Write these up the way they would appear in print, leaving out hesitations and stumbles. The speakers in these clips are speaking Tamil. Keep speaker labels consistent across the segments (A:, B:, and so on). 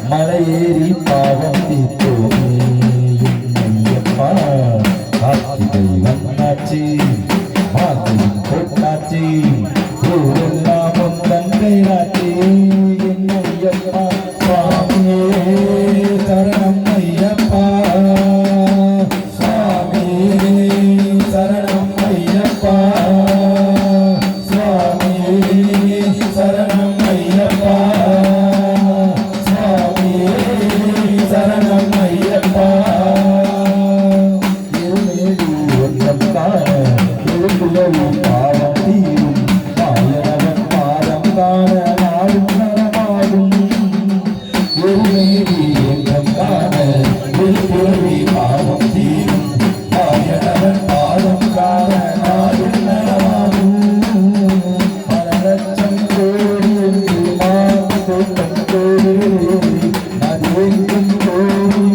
A: மலையேறி பாவம் தீர்த்தோமே ஐயப்பா கார்த்திகை வந்தாச்சு மாத்தையும் போட்டாச்சு ஊரெல்லாம் உந்தன் கைராச்சு ஐயப்பா சுவாமியே சரணம் ஐயப்பா சுவாமியே சரணம் ஐயப்பா சுவாமியே சரணம் ஐயப்பா சுவாமியே சரணம் ஐயப்பா பாவம் தீரும் பாயனவன் பாதம் காண நாடும் நரமாகும் எங்கம் காண விரும்பி பாவம் தீரும் பாயனவன் பாதம் காண நாடும் நரமாகும் பல லட்சம் கோடி என்று மாதம் கோடி அது எங்கும் கோடி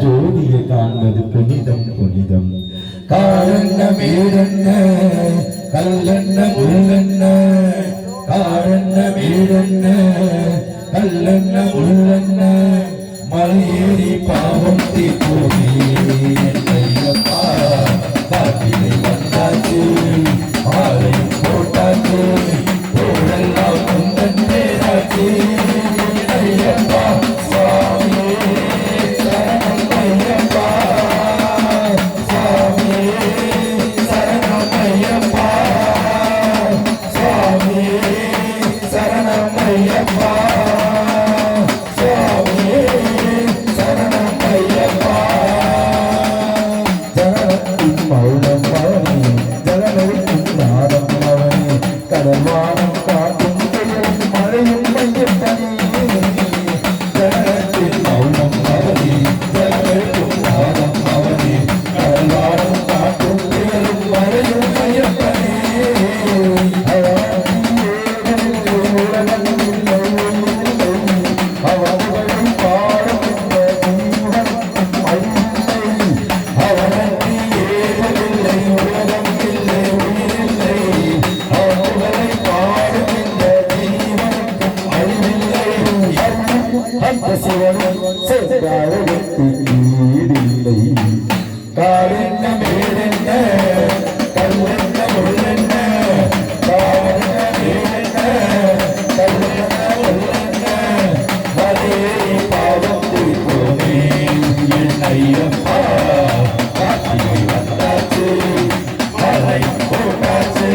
A: ஜோதியை காண்பது புனிதம் புனிதம் காரண மேடன்ன கல்லென்ன முள்ளென்ன காரண மேடன்ன கல்லென்ன முள்ளென்ன மலையேறி பாவம் தீர்ப்போமே ஐயப்பா கார்த்திகை வந்தாச்சு மாலை போட்டாச்சு ஊரெல்லாம் உந்தன் பேராச்சு ஐயப்பா சுவாமியே சரணம் ஐயப்பா சுவாமியே சரணம் ஐயப்பா சுவாமியே சரணம் ஐயப்பா சுவாமியே சரணம் ஐயப்பா ஜனனத்தின் மௌனம் அவனே ஜனனத்தின் நாதம் அவனே கடல்வானம் காட்டும் பெயரும் மழையும் ஐயப்பனே ஜனனத்தின் மௌனம் அவனே ஜனனத்தின் நாதம் அவனே கடல்வானம் காட்டும் பெயரும் மழையும் ஐயப்பனே அவர்களும் பாடும் அவனுக்கு ஏதமில்லை உலகம் இல்லை உயிரில்லை அவர்களை பாடும் இந்த ஜீவனுக்கும் அழிவில்லை அந்த சிவனும் சென்றாருக்கு ஈடில்லை காலென்ன மேலென்ன கல்லென்ன முள்ளென்ன காலென்ன மேலென்ன கல்லென்ன முள்ளென்ன மலையேறி பாவம் தீர்ப்போமே என் ஐயப்பா கார்த்திகை வந்தாச்சு மலை போட்டாச்சு